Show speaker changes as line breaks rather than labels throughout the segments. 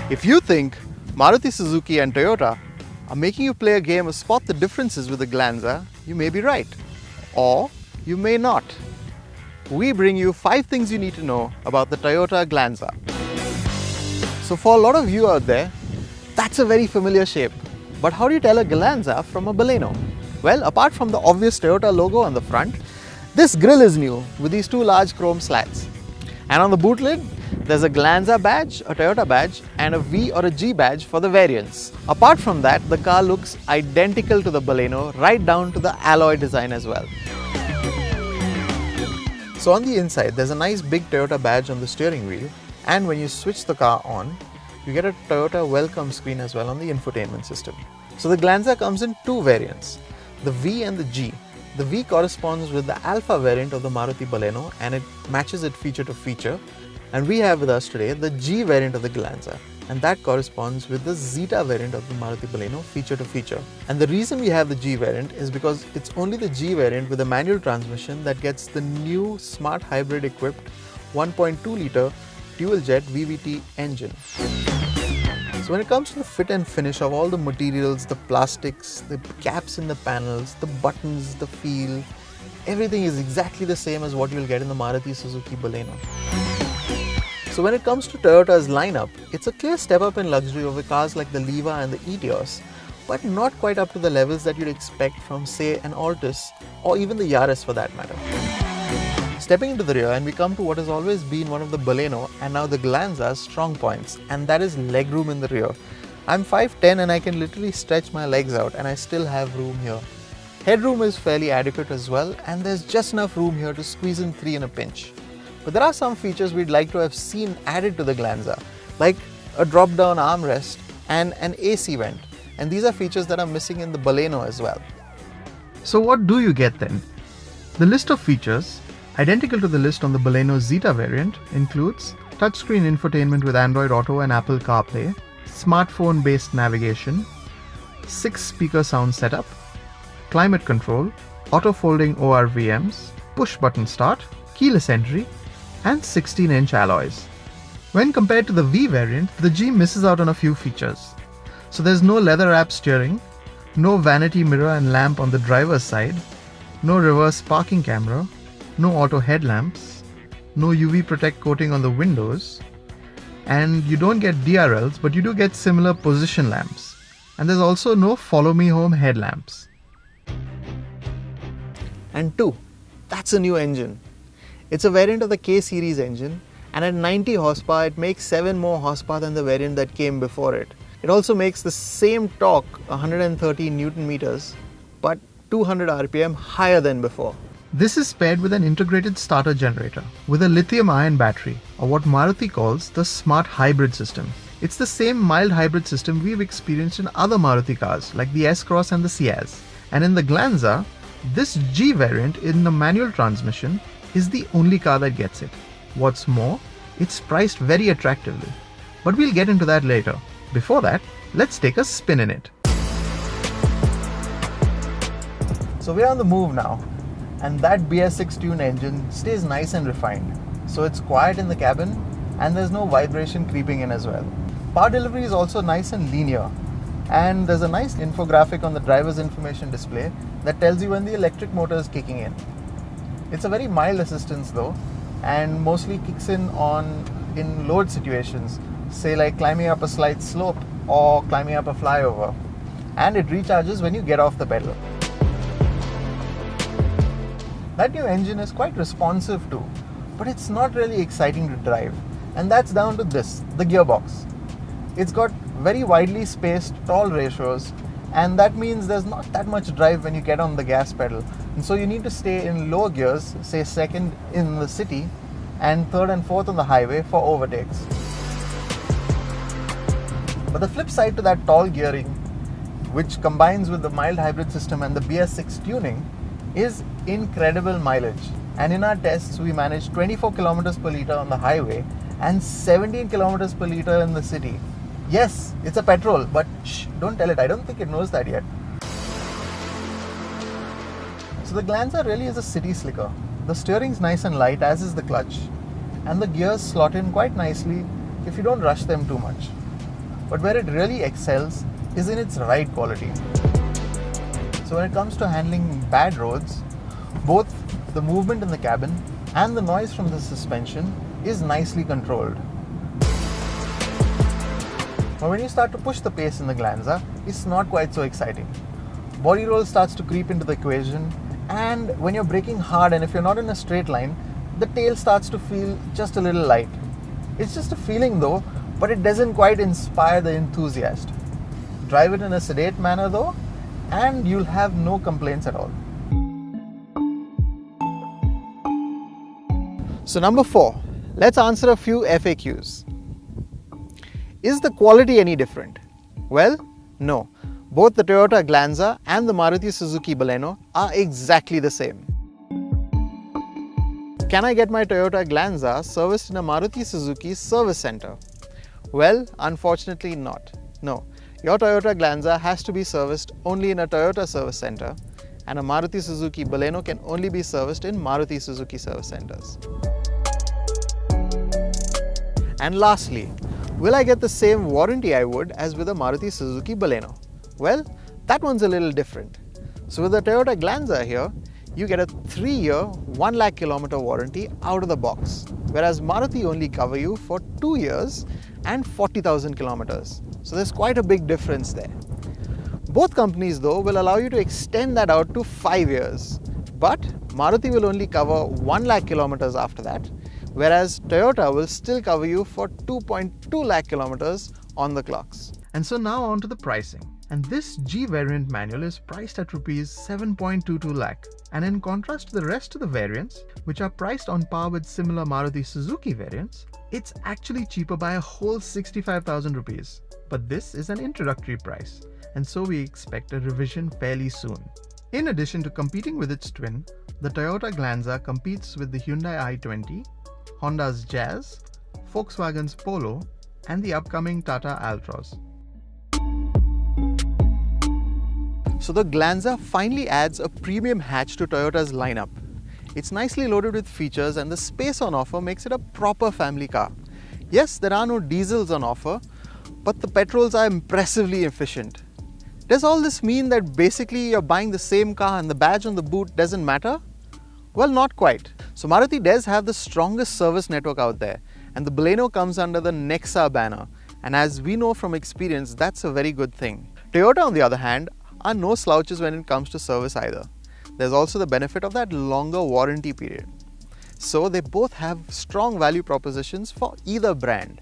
If you think Maruti Suzuki and Toyota are making you play a game of spot the differences with the Glanza, you may be right. Or you may not. We bring you 5 things you need to know about the Toyota Glanza. So for a lot of you out there, that's a very familiar shape. But how do you tell a Glanza from a Baleno? Well, apart from the obvious Toyota logo on the front, this grille is new with these 2 large chrome slats. And on the boot lid, there's a Glanza badge, a Toyota badge, and a V or a G badge for the variants. Apart from that, the car looks identical to the Baleno, right down to the alloy design as well. So on the inside, there's a nice big Toyota badge on the steering wheel, and when you switch the car on, you get a Toyota welcome screen as well on the infotainment system. So the Glanza comes in 2 variants, the V and the G. The V corresponds with the Alpha variant of the Maruti Baleno, and it matches it feature to feature. And we have with us today the G variant of the Glanza, and that corresponds with the Zeta variant of the Maruti Baleno feature to feature. And the reason we have the G variant is because it's only the G variant with a manual transmission that gets the new smart hybrid equipped 1.2 litre dual jet VVT engine. So when it comes to the fit and finish of all the materials, the plastics, the caps in the panels, the buttons, the feel, everything is exactly the same as what you'll get in the Maruti Suzuki Baleno. So when it comes to Toyota's lineup, it's a clear step up in luxury over cars like the Leva and the Etios, but not quite up to the levels that you'd expect from, say, an Altis or even the Yaris for that matter. Stepping into the rear, and we come to what has always been one of the Baleno and now the Glanza's strong points, and that is legroom in the rear. I'm 5'10" and I can literally stretch my legs out, and I still have room here. Headroom is fairly adequate as well, and there's just enough room here to squeeze in 3 in a pinch. But there are some features we'd like to have seen added to the Glanza, like a drop-down armrest and an AC vent, and these are features that are missing in the Baleno as well. So what do you get then? The list of features, identical to the list on the Baleno Zeta variant, includes touchscreen infotainment with Android Auto and Apple CarPlay, smartphone-based navigation, 6-speaker sound setup, climate control, auto-folding ORVMs, push-button start, keyless entry, and 16-inch alloys. When compared to the V variant, the G misses out on a few features. So there's no leather-wrapped steering, no vanity mirror and lamp on the driver's side, no reverse parking camera, no auto headlamps, no UV protect coating on the windows, and you don't get DRLs, but you do get similar position lamps. And there's also no follow me home headlamps. And 2, that's a new engine. It's a variant of the K series engine, and at 90 horsepower it makes 7 more horsepower than the variant that came before it. It also makes the same torque, 130 Newton meters, but 200 RPM higher than before. This is paired with an integrated starter generator with a lithium-ion battery, or what Maruti calls the smart hybrid system. It's the same mild hybrid system we've experienced in other Maruti cars like the S-Cross and the Ciaz. And in the Glanza, this G variant in the manual transmission is the only car that gets it. What's more, it's priced very attractively. But we'll get into that later. Before that, let's take a spin in it. So we're on the move now, and that BS6 tune engine stays nice and refined. So it's quiet in the cabin, and there's no vibration creeping in as well. Power delivery is also nice and linear, and there's a nice infographic on the driver's information display that tells you when the electric motor is kicking in. It's a very mild assistance though, and mostly kicks in in load situations, say like climbing up a slight slope or climbing up a flyover, and it recharges when you get off the pedal. That new engine is quite responsive too, but it's not really exciting to drive, and that's down to this, the gearbox. It's got very widely spaced tall ratios, and that means there's not that much drive when you get on the gas pedal, and so you need to stay in lower gears, say second in the city and third and fourth on the highway for overtakes. But the flip side to that tall gearing, which combines with the mild hybrid system and the BS6 tuning, is incredible mileage. And in our tests we managed 24 kilometers per litre on the highway and 17 kilometers per litre in the city. Yes, it's a petrol, but shh, don't tell it. I don't think it knows that yet. So the Glanza really is a city slicker. The steering's nice and light, as is the clutch, and the gears slot in quite nicely if you don't rush them too much. but where it really excels is in its ride quality. So when it comes to handling bad roads, both the movement in the cabin and the noise from the suspension is nicely controlled. But when you start to push the pace in the Glanza, it's not quite so exciting. Body roll starts to creep into the equation, and when you're braking hard and if you're not in a straight line, the tail starts to feel just a little light. It's just a feeling though, but it doesn't quite inspire the enthusiast. Drive it in a sedate manner though, and you'll have no complaints at all. So number 4, let's answer a few FAQs. Is the quality any different? Well, no. Both the Toyota Glanza and the Maruti Suzuki Baleno are exactly the same. Can I get my Toyota Glanza serviced in a Maruti Suzuki service center? Well, unfortunately not. No, your Toyota Glanza has to be serviced only in a Toyota service center, and a Maruti Suzuki Baleno can only be serviced in Maruti Suzuki service centers. And lastly, will I get the same warranty I would as with a Maruti Suzuki Baleno? Well, that one's a little different. So with the Toyota Glanza here, you get a 3-year, 1 lakh kilometer warranty out of the box, whereas Maruti only cover you for 2 years and 40,000 kilometers. So there's quite a big difference there. Both companies though will allow you to extend that out to 5 years, but Maruti will only cover 1 lakh kilometers after that, whereas Toyota will still cover you for 2.2 lakh kilometers on the clocks. And so now on to the pricing. And this G variant manual is priced at Rs 7.22 lakh. And in contrast to the rest of the variants, which are priced on par with similar Maruti Suzuki variants, it's actually cheaper by a whole 65,000 rupees. But this is an introductory price, and so we expect a revision fairly soon. In addition to competing with its twin, the Toyota Glanza competes with the Hyundai i20, Honda's Jazz, Volkswagen's Polo, and the upcoming Tata Altroz. So the Glanza finally adds a premium hatch to Toyota's lineup. It's nicely loaded with features, and the space on offer makes it a proper family car. Yes, there are no diesels on offer, but the petrols are impressively efficient. Does all this mean that basically you're buying the same car and the badge on the boot doesn't matter? Well, not quite. So Maruti does have the strongest service network out there, and the Baleno comes under the Nexa banner, and as we know from experience, that's a very good thing. Toyota, on the other hand, are no slouches when it comes to service either. There's also the benefit of that longer warranty period. So they both have strong value propositions for either brand.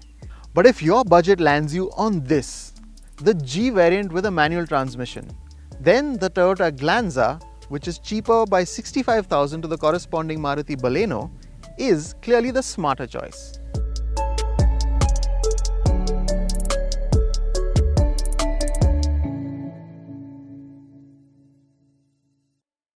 But if your budget lands you on this, the G variant with a manual transmission, then the Toyota Glanza, which is cheaper by 65,000 to the corresponding Maruti Baleno, is clearly the smarter choice.